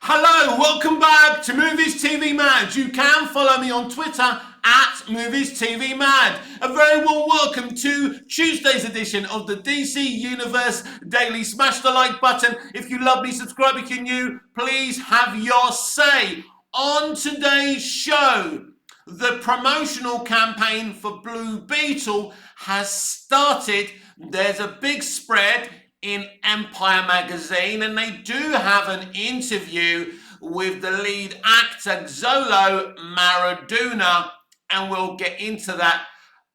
Hello, welcome back to Movies TV Mad. You can follow me on Twitter at Movies TV Mad. A very warm welcome to Tuesday's edition of the DC Universe Daily. Smash the like button. If you love me, subscribe if you're new. Please have your say. On today's show, the promotional campaign for Blue Beetle has started. There's a big spread in Empire magazine, and they do have an interview with the lead actor Xolo Maradona, and we'll get into that,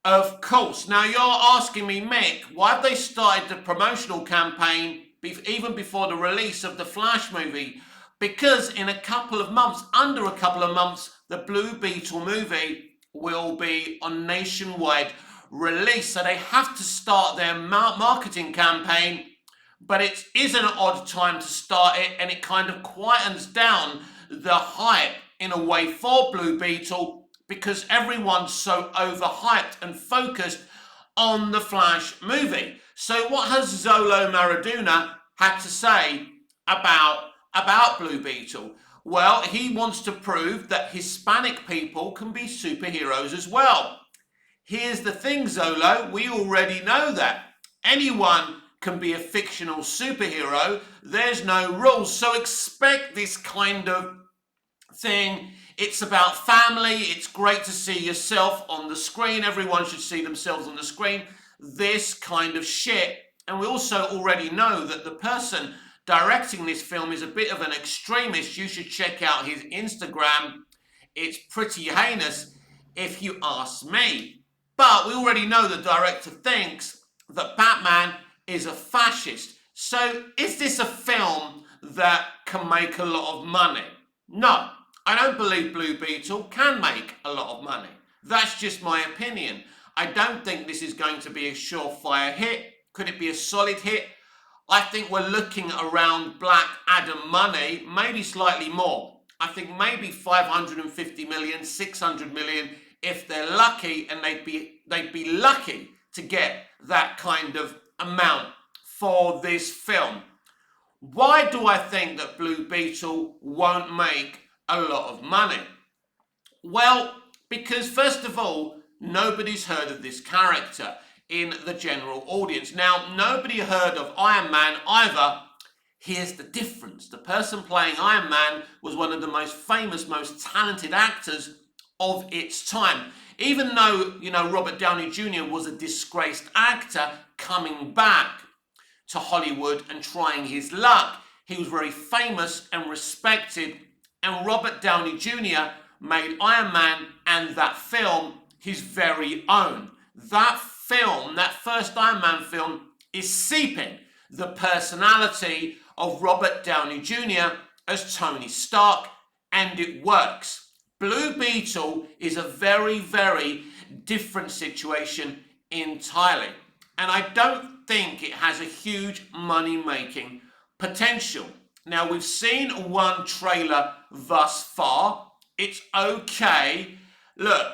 of course. Now, you're asking me, Mick, why have they started the promotional campaign even before the release of the Flash movie? Because in a couple of months, under a couple of months, the Blue Beetle movie will be on nationwide release, so they have to start their marketing campaign. But it is an odd time to start it, and it kind of quietens down the hype in a way for Blue Beetle because everyone's so overhyped and focused on the Flash movie. So what has Xolo Maradona had to say about Blue Beetle? Well, he wants to prove that Hispanic people can be superheroes as well. Here's the thing, Xolo, we already know that. Anyone can be a fictional superhero. There's no rules. So expect this kind of thing. It's about family. It's great to see yourself on the screen. Everyone should see themselves on the screen. This kind of shit. And we also already know that the person directing this film is a bit of an extremist. You should check out his Instagram. It's pretty heinous if you ask me. But we already know the director thinks that Batman is a fascist. So is this a film that can make a lot of money? No, I don't believe Blue Beetle can make a lot of money. That's just my opinion. I don't think this is going to be a surefire hit. Could it be a solid hit? I think we're looking around Black Adam money, maybe slightly more. I think maybe 550 million, 600 million if they're lucky, and they'd be lucky to get that kind of amount for this film. Why do I think that Blue Beetle won't make a lot of money? Well, because first of all, nobody's heard of this character in the general audience. Now, nobody heard of Iron Man either. Here's the difference. The person playing Iron Man was one of the most famous, most talented actors of its time. Even though, Robert Downey Jr. was a disgraced actor coming back to Hollywood and trying his luck, he was very famous and respected, and Robert Downey Jr. made Iron Man and that film his very own. That film, that first Iron Man film, is seeping the personality of Robert Downey Jr. as Tony Stark, and it works. Blue Beetle is a very, very different situation entirely. And I don't think it has a huge money-making potential. Now, we've seen one trailer thus far. It's okay. Look,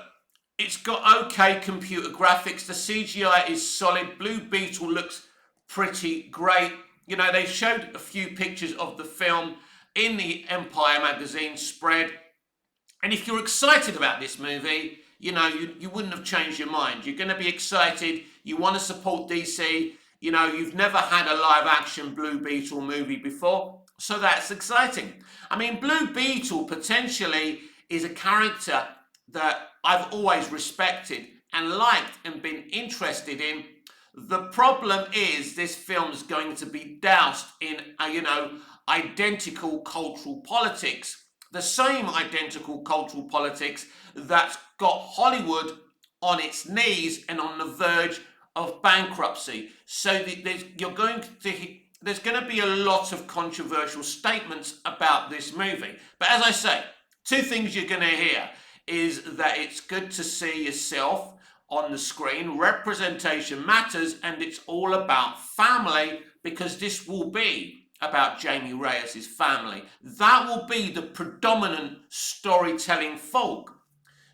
it's got okay computer graphics. The CGI is solid. Blue Beetle looks pretty great. They showed a few pictures of the film in the Empire magazine spread. And if you're excited about this movie, you wouldn't have changed your mind. You're going to be excited. You want to support DC. You've never had a live action Blue Beetle movie before. So that's exciting. I mean, Blue Beetle potentially is a character that I've always respected and liked and been interested in. The problem is this film's going to be doused in, identical cultural politics. The same identical cultural politics that's got Hollywood on its knees and on the verge of bankruptcy. So there's going to be a lot of controversial statements about this movie. But as I say, two things you're going to hear is that it's good to see yourself on the screen. Representation matters, and it's all about family, because this will be about Jamie Reyes' family. That will be the predominant storytelling folk.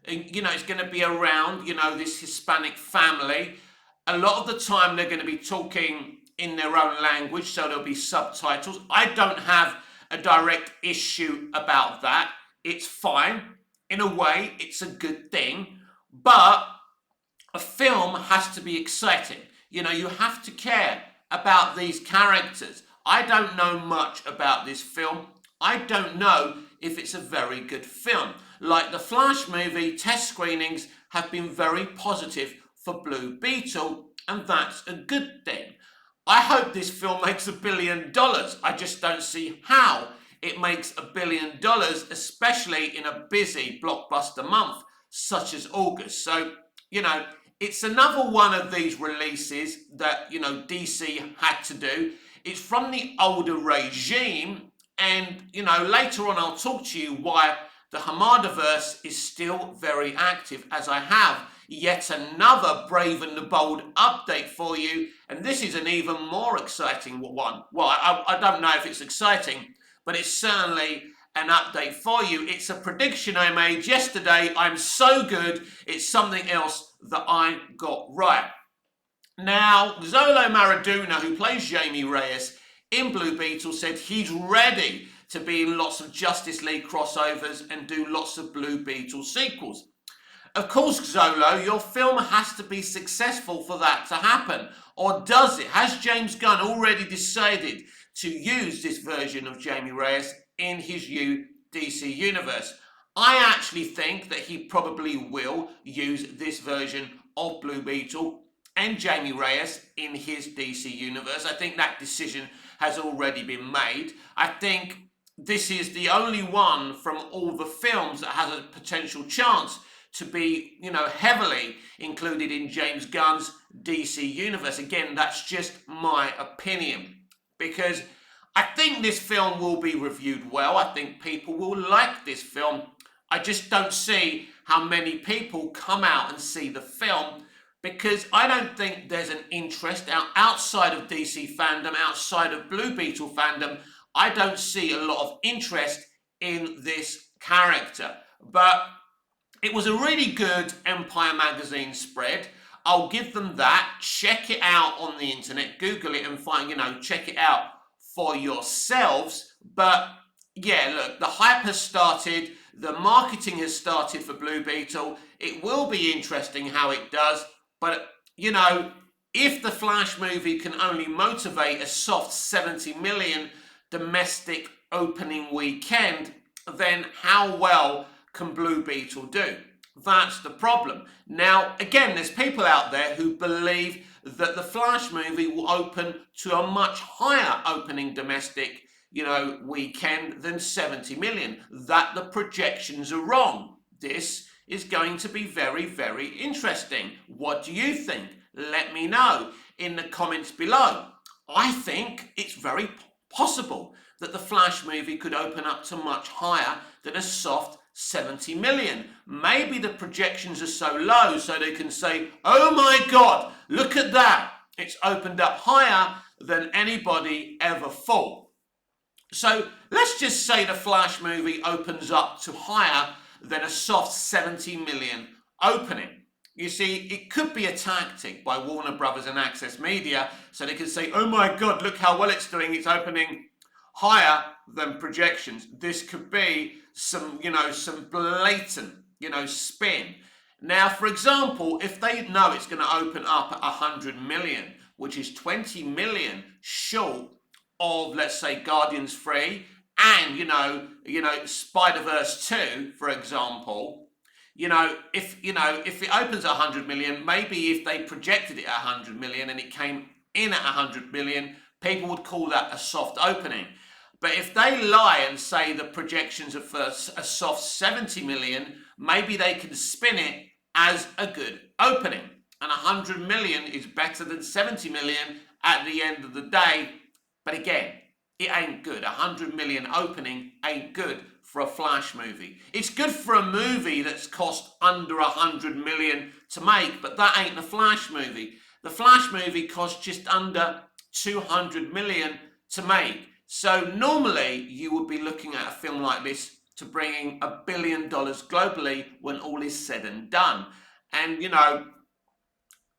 It's going to be around, this Hispanic family. A lot of the time they're going to be talking in their own language, so there'll be subtitles. I don't have a direct issue about that. It's fine. In a way, it's a good thing. But a film has to be exciting. You know, you have to care about these characters. I don't know much about this film. I don't know if it's a very good film. Like the Flash movie, test screenings have been very positive for Blue Beetle, and that's a good thing. I hope this film makes $1 billion. I just don't see how it makes $1 billion, especially in a busy blockbuster month such as August. So, you know, it's another one of these releases that, you know, DC had to do. It's from the older regime, and, you know, later on I'll talk to you why the Hamadaverse is still very active, as I have yet another Brave and the Bold update for you, and this is an even more exciting one. Well, I don't know if it's exciting, but it's certainly an update for you. It's a prediction I made yesterday. I'm so good, it's something else that I got right. Now, Xolo Maradona, who plays Jamie Reyes in Blue Beetle, said he's ready to be in lots of Justice League crossovers and do lots of Blue Beetle sequels. Of course, Xolo, your film has to be successful for that to happen. Or does it? Has James Gunn already decided to use this version of Jamie Reyes in his new DC universe? I actually think that he probably will use this version of Blue Beetle and Jamie Reyes in his DC universe. I think that decision has already been made. I think this is the only one from all the films that has a potential chance to be, you know, heavily included in James Gunn's DC universe. Again, that's just my opinion, because I think this film will be reviewed well. I think people will like this film. I just don't see how many people come out and see the film, because I don't think there's an interest outside of DC fandom, outside of Blue Beetle fandom. I don't see a lot of interest in this character. But it was a really good Empire magazine spread. I'll give them that. Check it out on the internet. Google it and find, you know, check it out for yourselves. But yeah, look, the hype has started. The marketing has started for Blue Beetle. It will be interesting how it does. But, you know, if the Flash movie can only motivate a soft 70 million domestic opening weekend, then how well can Blue Beetle do? That's the problem. Now, again, there's people out there who believe that the Flash movie will open to a much higher opening domestic, you know, weekend than 70 million. That the projections are wrong. This is going to be very, very interesting. What do you think? Let me know in the comments below. I think it's very possible that the Flash movie could open up to much higher than a soft 70 million. Maybe the projections are so low so they can say, oh my God, look at that. It's opened up higher than anybody ever thought. So let's just say the Flash movie opens up to higher than a soft 70 million opening. You see, it could be a tactic by Warner Brothers and Access Media so they can say, oh my God, look how well it's doing. It's opening higher than projections. This could be some, you know, some blatant, you know, spin. Now, for example, if they know it's going to open up at 100 million, which is 20 million short of, let's say, Guardians 3 and, you know, Spider-Verse 2, for example, if it opens at 100 million, maybe if they projected it at 100 million and it came in at 100 million, people would call that a soft opening. But if they lie and say the projections are for a soft 70 million, maybe they can spin it as a good opening. And 100 million is better than 70 million at the end of the day. But again, it ain't good. 100 million opening ain't good for a Flash movie. It's good for a movie that's cost under 100 million to make, but that ain't the Flash movie. The Flash movie cost just under 200 million to make. So normally you would be looking at a film like this to bring in $1 billion globally when all is said and done. And, you know,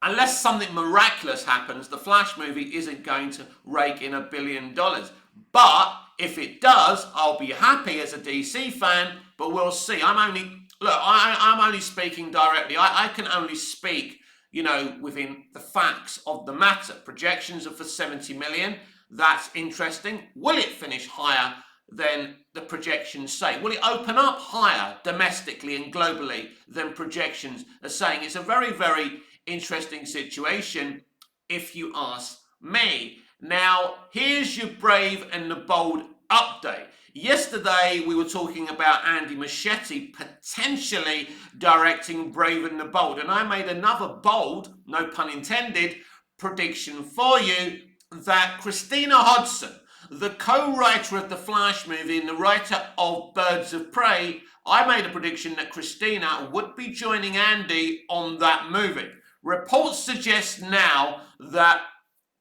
unless something miraculous happens, the Flash movie isn't going to rake in $1 billion. But if it does, I'll be happy as a DC fan, but we'll see. I'm only speaking directly. I can only speak, within the facts of the matter. Projections are for 70 million. That's interesting. Will it finish higher than the projections say? Will it open up higher domestically and globally than projections are saying? It's a very, very interesting situation, if you ask me. Now, here's your Brave and the Bold update. Yesterday, we were talking about Andy Muschietti potentially directing Brave and the Bold, and I made another bold, no pun intended, prediction for you that Christina Hodson, the co-writer of the Flash movie and the writer of Birds of Prey, I made a prediction that Christina would be joining Andy on that movie. Reports suggest now that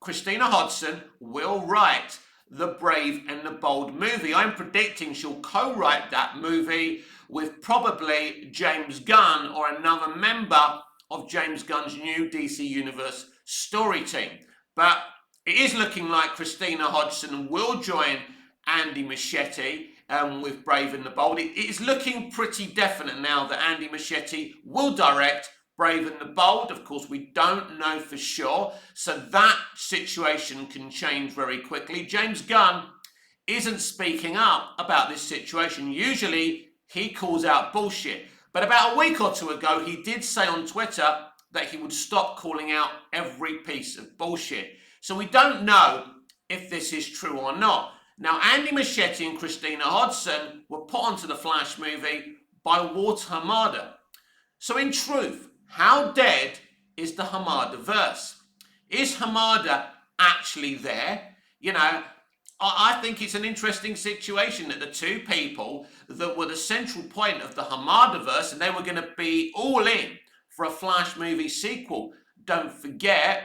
Christina Hodson will write the Brave and the Bold movie. I'm predicting she'll co-write that movie with probably James Gunn or another member of James Gunn's new DC Universe story team. But it is looking like Christina Hodson will join Andy Muschietti with Brave and the Bold. It is looking pretty definite now that Andy Muschietti will direct Brave and the Bold. Of course, we don't know for sure, so that situation can change very quickly. James Gunn isn't speaking up about this situation. Usually, he calls out bullshit. But about a week or two ago, he did say on Twitter that he would stop calling out every piece of bullshit. So we don't know if this is true or not. Now, Andy Muschietti and Christina Hodson were put onto the Flash movie by Walter Hamada. So in truth, how dead is the Hamada-verse? Is Hamada actually there? I think it's an interesting situation that the two people that were the central point of the Hamada-verse, and they were going to be all in for a Flash movie sequel. Don't forget,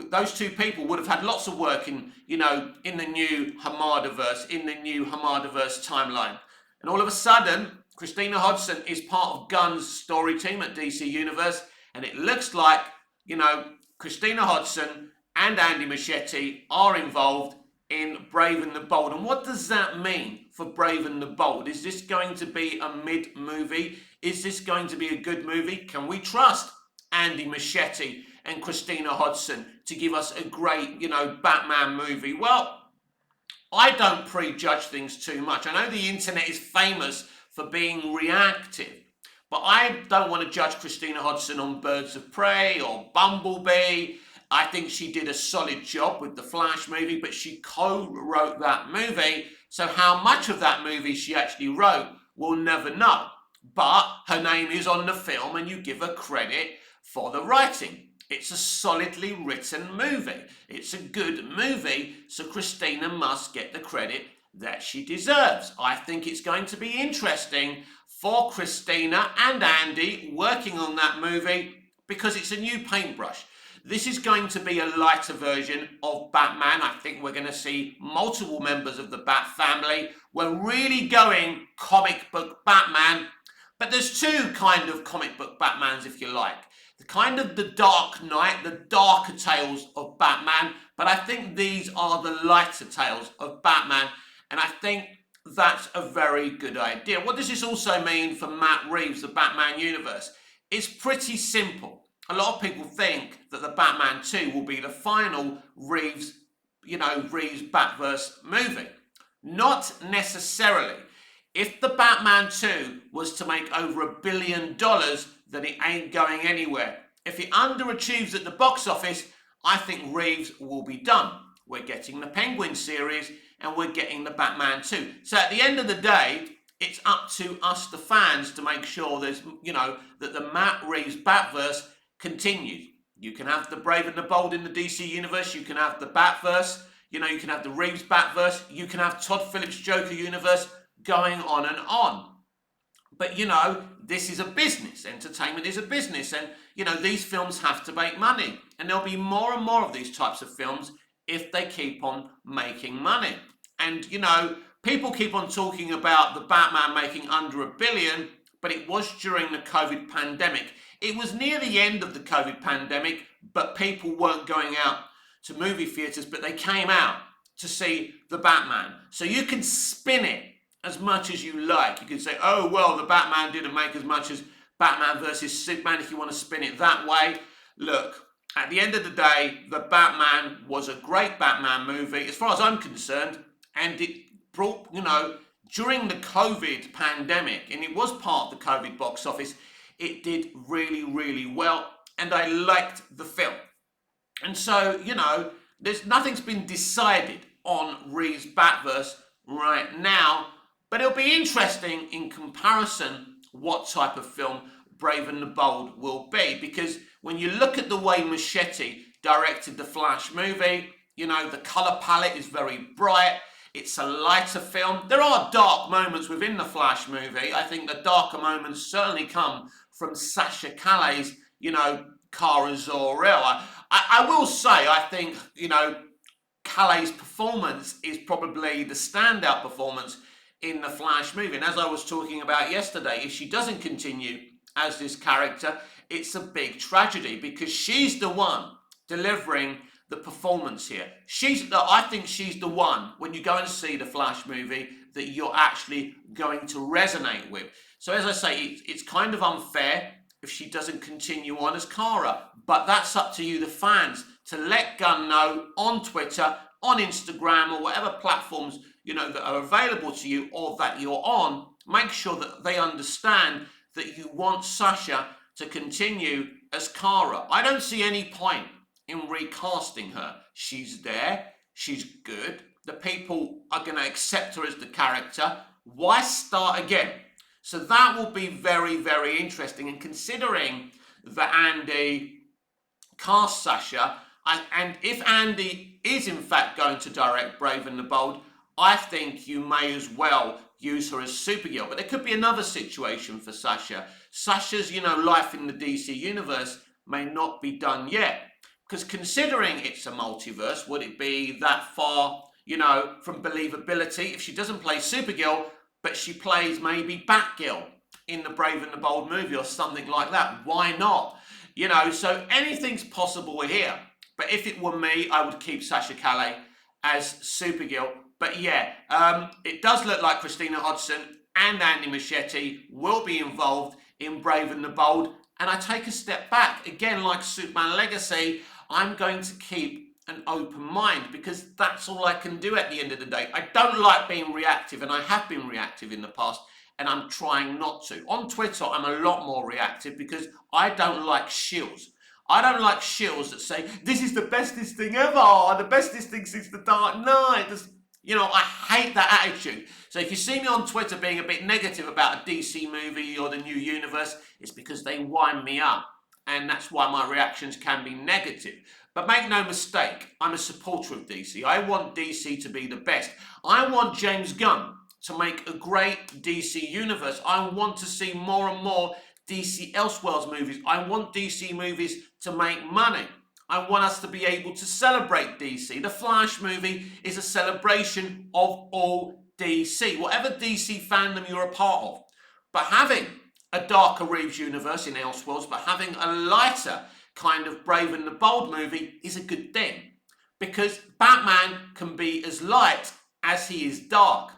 those two people would have had lots of work in the new Hamada-verse, in the new Hamada-verse timeline. And all of a sudden, Christina Hodson is part of Gunn's story team at DC Universe, and it looks like, Christina Hodson and Andy Muschietti are involved in Brave and the Bold. And what does that mean for Brave and the Bold? Is this going to be a mid-movie? Is this going to be a good movie? Can we trust Andy Muschietti and Christina Hodson to give us a great, Batman movie? Well, I don't prejudge things too much. I know the internet is famous for being reactive, but I don't want to judge Christina Hodson on Birds of Prey or Bumblebee. I think she did a solid job with the Flash movie, but she co-wrote that movie, so how much of that movie she actually wrote, we'll never know. But her name is on the film, and you give her credit for the writing. It's a solidly written movie. It's a good movie, so Christina must get the credit that she deserves. I think it's going to be interesting for Christina and Andy working on that movie because it's a new paintbrush. This is going to be a lighter version of Batman. I think we're going to see multiple members of the Bat family. We're really going comic book Batman, but there's two kind of comic book Batmans, if you like. The kind of the Dark Knight, the darker tales of Batman, but I think these are the lighter tales of Batman, and I think that's a very good idea. What does this also mean for Matt Reeves, the Batman universe? It's pretty simple. A lot of people think that the Batman 2 will be the final Reeves Batverse movie. Not necessarily. If the Batman 2 was to make over $1 billion, then it ain't going anywhere. If it underachieves at the box office, I think Reeves will be done. We're getting the Penguin series and we're getting the Batman 2. So at the end of the day, it's up to us, the fans, to make sure there's, that the Matt Reeves Batverse continues. You can have the Brave and the Bold in the DC universe. You can have the Batverse. You can have the Reeves Batverse. You can have Todd Phillips' Joker universe, going on and on. But, this is a business. Entertainment is a business. And, these films have to make money. And there'll be more and more of these types of films if they keep on making money. And, people keep on talking about the Batman making under $1 billion, but it was during the COVID pandemic. It was near the end of the COVID pandemic, but people weren't going out to movie theatres, but they came out. to see the Batman. So you can spin it as much as you like. You can say, oh, well, the Batman didn't make as much as Batman versus Superman, if you want to spin it that way. Look, at the end of the day, the Batman was a great Batman movie, as far as I'm concerned, and it brought, during the COVID pandemic, and it was part of the COVID box office, it did really, really well, and I liked the film. And so, nothing's been decided on Reeves' Batverse right now, but it'll be interesting in comparison what type of film Brave and the Bold will be, because when you look at the way Machete directed the Flash movie, the colour palette is very bright. It's a lighter film. There are dark moments within the Flash movie. I think the darker moments certainly come from Sasha Calle's, Kara Zor-El. I will say, I think, Calle's performance is probably the standout performance in the Flash movie. And as I was talking about yesterday, if she doesn't continue as this character, it's a big tragedy, because she's the one delivering the performance here. I think she's the one, when you go and see the Flash movie, that you're actually going to resonate with. So as I say, it's kind of unfair if she doesn't continue on as Kara, but that's up to you, the fans, to let Gunn know on Twitter, on Instagram, or whatever platforms that are available to you or that you're on. Make sure that they understand that you want Sasha to continue as Kara. I don't see any point in recasting her. She's there, she's good, the people are going to accept her as the character. Why start again? So that will be very, very interesting. And considering that Andy cast Sasha, and if Andy is in fact going to direct Brave and the Bold, I think you may as well use her as Supergirl. But there could be another situation for Sasha. Sasha's, life in the DC universe may not be done yet. Because considering it's a multiverse, would it be that far, from believability if she doesn't play Supergirl, but she plays maybe Batgirl in the Brave and the Bold movie or something like that? Why not? So anything's possible here. But if it were me, I would keep Sasha Calle as Supergirl. But yeah, it does look like Christina Hodson and Andy Muschietti will be involved in Brave and the Bold. And I take a step back. Again, like Superman Legacy, I'm going to keep an open mind, because that's all I can do at the end of the day. I don't like being reactive, and I have been reactive in the past, and I'm trying not to. On Twitter, I'm a lot more reactive because I don't like shills. I don't like shills that say, this is the bestest thing ever, the bestest thing since the Dark Knight. I hate that attitude. So if you see me on Twitter being a bit negative about a DC movie or the new universe, it's because they wind me up. And that's why my reactions can be negative. But make no mistake, I'm a supporter of DC. I want DC to be the best. I want James Gunn to make a great DC universe. I want to see more and more DC Elseworlds movies. I want DC movies to make money. I want us to be able to celebrate DC. The Flash movie is a celebration of all DC, whatever DC fandom you're a part of. But having a darker Reeves universe in Elseworlds, but having a lighter kind of Brave and the Bold movie is a good thing, because Batman can be as light as he is dark.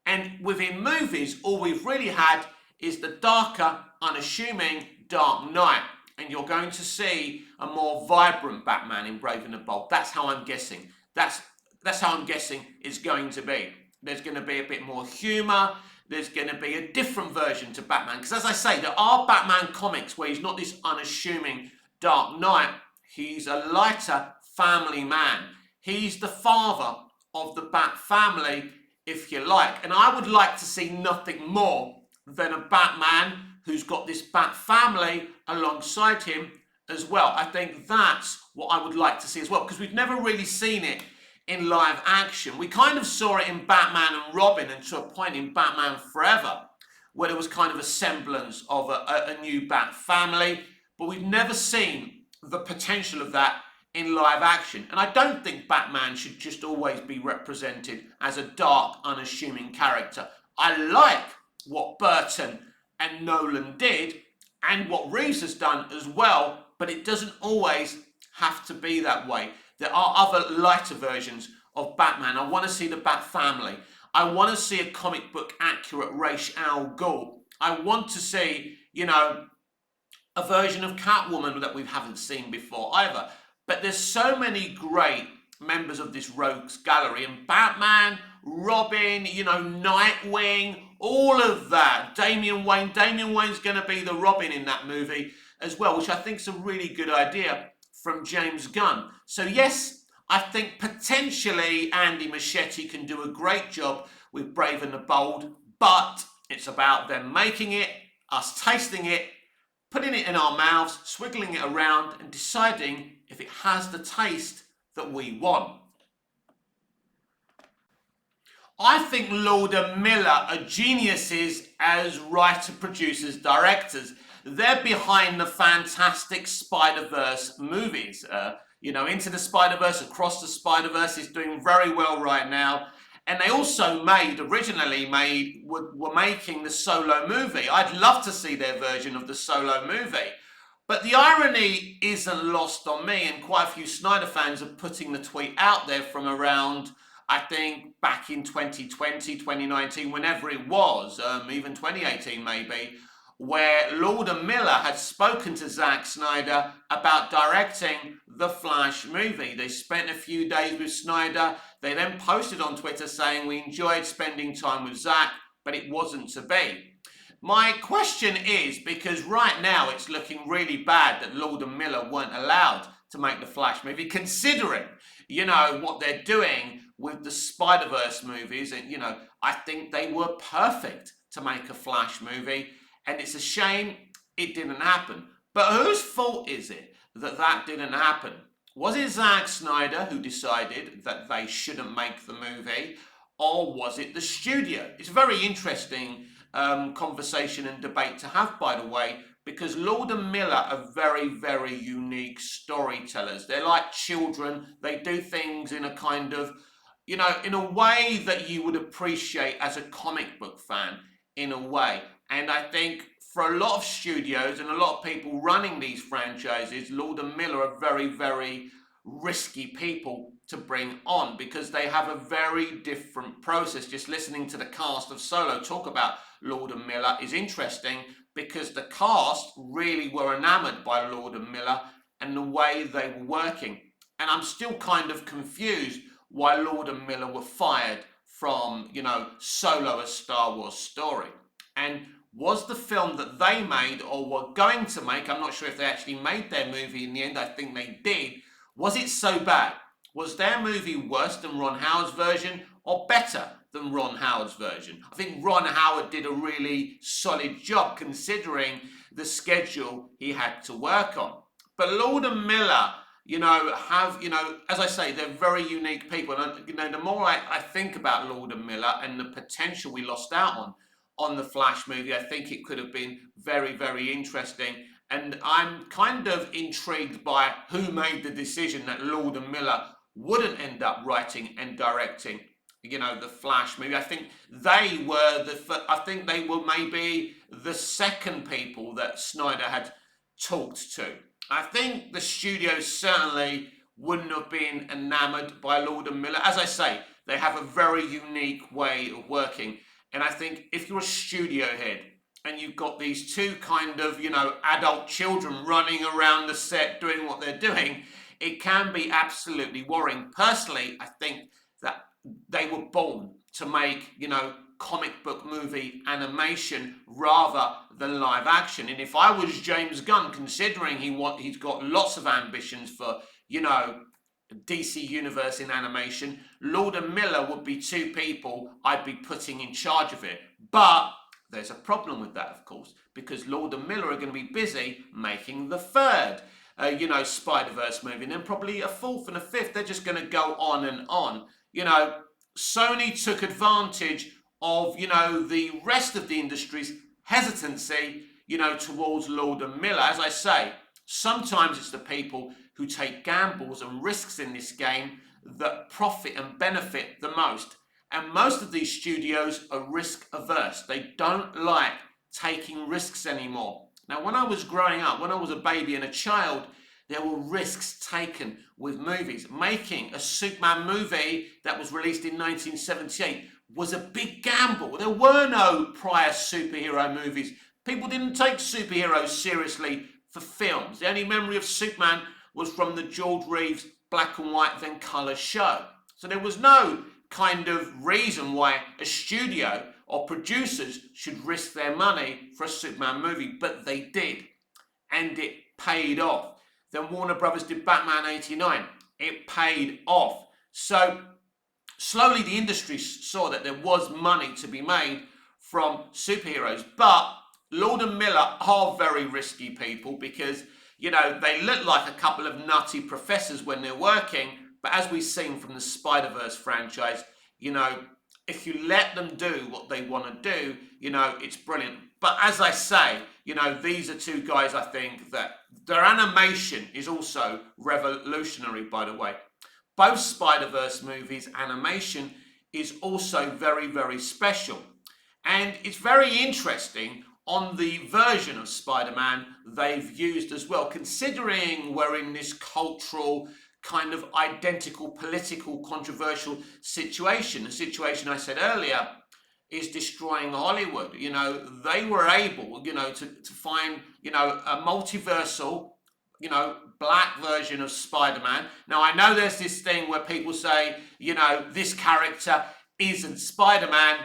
And within movies, all we've really had is the darker, unassuming Dark Knight. And you're going to see a more vibrant Batman in Brave and the Bold. That's how I'm guessing. That's how I'm guessing it's going to be. There's going to be a bit more humour. There's going to be a different version to Batman. Because as I say, there are Batman comics where he's not this unassuming Dark Knight. He's a lighter family man. He's the father of the Bat family, if you like. And I would like to see nothing more than a Batman who's got this Bat family alongside him as well. I think that's what I would like to see as well, because we've never really seen it in live action. We kind of saw it in Batman and Robin, and to a point in Batman Forever, where there was kind of a semblance of a new Bat family, but we've never seen the potential of that in live action. And I don't think Batman should just always be represented as a dark, unassuming character. I like what Burton and Nolan did, and what Reeves has done as well, but it doesn't always have to be that way. There are other lighter versions of Batman. I want to see the Bat family. I want to see a comic book accurate Ra's al Ghul. I want to see, a version of Catwoman that we haven't seen before either. But there's so many great members of this rogues gallery, and Batman, Robin, Nightwing, all of that. Damian Wayne's going to be the Robin in that movie as well, which I think is a really good idea from James Gunn. So yes, I think potentially Andy Muschietti can do a great job with Brave and the Bold, but it's about them making it, us tasting it, putting it in our mouths, swiggling it around, and deciding if it has the taste that we want. I think Lord and Miller are geniuses as writer, producers, directors. They're behind the fantastic Spider-Verse movies. Into the Spider-Verse, Across the Spider-Verse is doing very well right now. And they also were making the Solo movie. I'd love to see their version of the Solo movie. But the irony isn't lost on me, and quite a few Snyder fans are putting the tweet out there from around, I think, back in 2020, 2019, whenever it was, even 2018 maybe, where Lord and Miller had spoken to Zack Snyder about directing the Flash movie. They spent a few days with Snyder. They then posted on Twitter saying, "We enjoyed spending time with Zack, but it wasn't to be." My question is, because right now it's looking really bad that Lord and Miller weren't allowed to make the Flash movie, considering, what they're doing with the Spider-Verse movies. And, I think they were perfect to make a Flash movie. And it's a shame it didn't happen. But whose fault is it that that didn't happen? Was it Zack Snyder who decided that they shouldn't make the movie? Or was it the studio? It's a very interesting conversation and debate to have, by the way, because Lord and Miller are very, very unique storytellers. They're like children. They do things in a kind of, in a way that you would appreciate as a comic book fan, in a way. And I think for a lot of studios and a lot of people running these franchises, Lord and Miller are very, very risky people to bring on because they have a very different process. Just listening to the cast of Solo talk about Lord and Miller is interesting because the cast really were enamored by Lord and Miller and the way they were working. And I'm still kind of confused why Lord and Miller were fired from, Solo, a Star Wars story. And was the film that they made or were going to make, I'm not sure if they actually made their movie in the end, I think they did, was it so bad? Was their movie worse than Ron Howard's version or better than Ron Howard's version? I think Ron Howard did a really solid job considering the schedule he had to work on. But Lord and Miller, as I say, they're very unique people. And, the more I think about Lord and Miller and the potential we lost out on the Flash movie, I think it could have been very, very interesting. And I'm kind of intrigued by who made the decision that Lord and Miller wouldn't end up writing and directing, the Flash movie. I think they were maybe the second people that Snyder had talked to. I think the studio certainly wouldn't have been enamored by Lord and Miller. As I say, they have a very unique way of working. And I think if you're a studio head and you've got these two kind of, adult children running around the set doing what they're doing, it can be absolutely worrying. Personally, I think that they were born to make, comic book movie animation rather than live action. And if I was James Gunn, considering he's got lots of ambitions for, DC Universe in animation, Lord and Miller would be two people I'd be putting in charge of it. But there's a problem with that, of course, because Lord and Miller are going to be busy making the third, Spider-Verse movie, and then probably a fourth and a fifth. They're just going to go on and on. Sony took advantage of, the rest of the industry's hesitancy, towards Lord and Miller. As I say, sometimes it's the people who take gambles and risks in this game that profit and benefit the most. And most of these studios are risk averse. They don't like taking risks anymore. Now, when I was growing up, when I was a baby and a child, There were risks taken with movies. Making a Superman movie that was released in 1978 was a big gamble. There were no prior superhero movies. People didn't take superheroes seriously for films. The only memory of Superman was from the George Reeves black and white then colour show. So there was no kind of reason why a studio or producers should risk their money for a Superman movie, but they did, and it paid off. Then Warner Brothers did Batman 89. It paid off. So slowly the industry saw that there was money to be made from superheroes. But Lord and Miller are very risky people because, you know, they look like a couple of nutty professors when they're working. But as we've seen from the Spider-Verse franchise, you know, if you let them do what they want to do, you know, it's brilliant. But as I say, you know, these are two guys, I think, that their animation is also revolutionary, by the way. Both Spider-Verse movies' animation is also very, very special. And it's very interesting on the version of Spider-Man they've used as well, considering we're in this cultural kind of identical, political, controversial situation. The situation I said earlier is destroying Hollywood. You know, they were able, you know, to find, you know, a multiversal, you know, black version of Spider-Man. Now, I know there's this thing where people say, you know, this character isn't Spider-Man,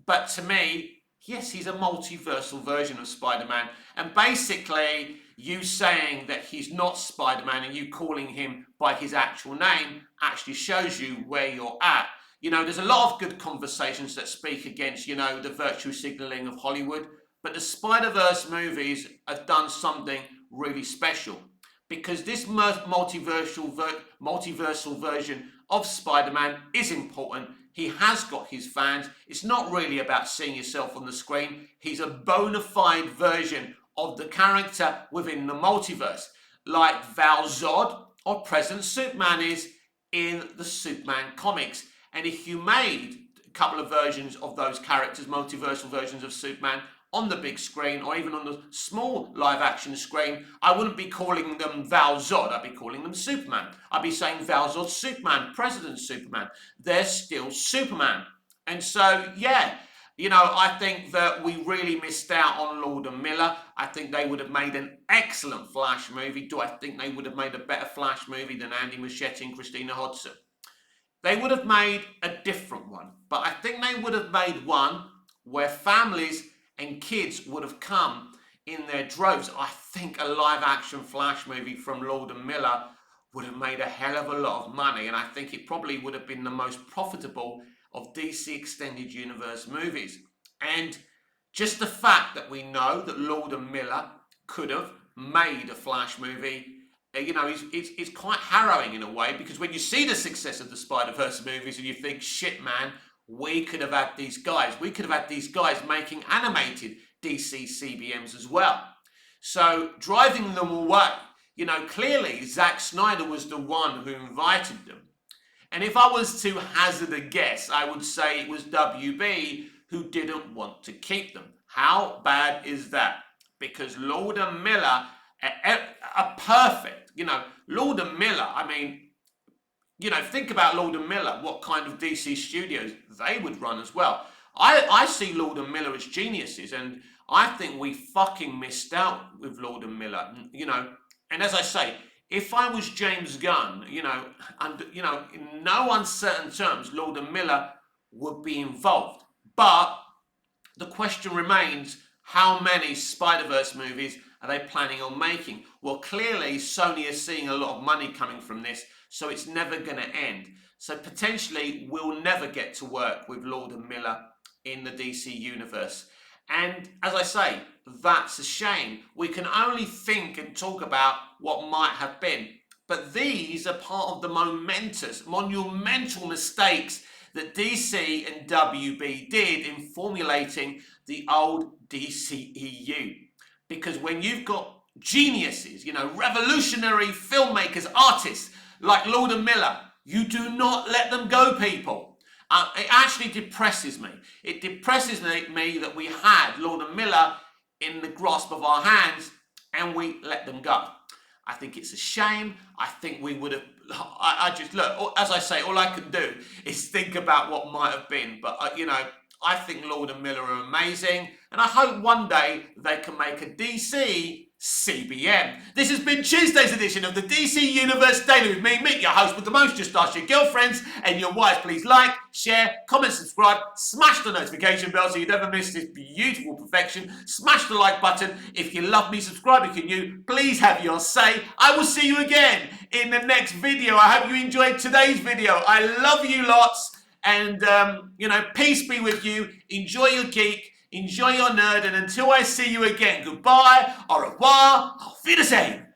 but to me, yes, he's a multiversal version of Spider-Man. And basically, you saying that he's not Spider-Man and you calling him by his actual name actually shows you where you're at. You know, there's a lot of good conversations that speak against, you know, the virtue signaling of Hollywood, but the Spider-Verse movies have done something really special because this multiversal version of Spider-Man is important. He has got his fans. It's not really about seeing yourself on the screen. He's a bona fide version of the character within the multiverse, like Val Zod or President Superman is in the Superman comics. And if you made a couple of versions of those characters, multiversal versions of Superman, on the big screen or even on the small live action screen, I wouldn't be calling them Val Zod, I'd be calling them Superman. I'd be saying Val Zod Superman, President Superman. They're still Superman. And so, yeah, you know, I think that we really missed out on Lord and Miller. I think they would have made an excellent Flash movie. Do I think they would have made a better Flash movie than Andy Muschietti and Christina Hodson? They would have made a different one, but I think they would have made one where families and kids would have come in their droves. I think a live-action Flash movie from Lord and Miller would have made a hell of a lot of money, and I think it probably would have been the most profitable of DC Extended Universe movies. And just the fact that we know that Lord and Miller could have made a Flash movie, you know, it's quite harrowing in a way, because when you see the success of the Spider-Verse movies and you think, shit, man, we could have had these guys. We could have had these guys making animated DC CBMs as well. So driving them away, you know, clearly Zack Snyder was the one who invited them. And if I was to hazard a guess, I would say it was WB who didn't want to keep them. How bad is that? Because Lord and Miller are perfect. You know, Lord and Miller, I mean, you know, think about Lord and Miller, what kind of DC studios they would run as well. I see Lord and Miller as geniuses, and I think we fucking missed out with Lord and Miller, you know. And as I say, if I was James Gunn, you know, and, you know, in no uncertain terms, Lord and Miller would be involved. But the question remains, how many Spider-Verse movies are they planning on making? Well, clearly Sony is seeing a lot of money coming from this, so it's never going to end. So potentially we'll never get to work with Lord and Miller in the DC universe. And as I say, that's a shame. We can only think and talk about what might have been. But these are part of the monumental mistakes that DC and WB did in formulating the old DCEU. Because when you've got geniuses, you know, revolutionary filmmakers, artists like Lord and Miller, you do not let them go, people. It actually depresses me. It depresses me that we had Lord and Miller in the grasp of our hands and we let them go. I think it's a shame. I think we would have. I just look, as I say, all I can do is think about what might have been. But I think Lord and Miller are amazing, and I hope one day they can make a DC CBM. This has been Tuesday's edition of the DC Universe Daily with me, Mick, your host with the most. Just ask your girlfriends and your wives. Please like, share, comment, subscribe, smash the notification bell so you never miss this beautiful perfection. Smash the like button. If you love me, subscribe if you're new. Please have your say. I will see you again in the next video. I hope you enjoyed today's video. I love you lots. And, peace be with you. Enjoy your geek. Enjoy your nerd. And until I see you again, goodbye, au revoir, auf Wiedersehen.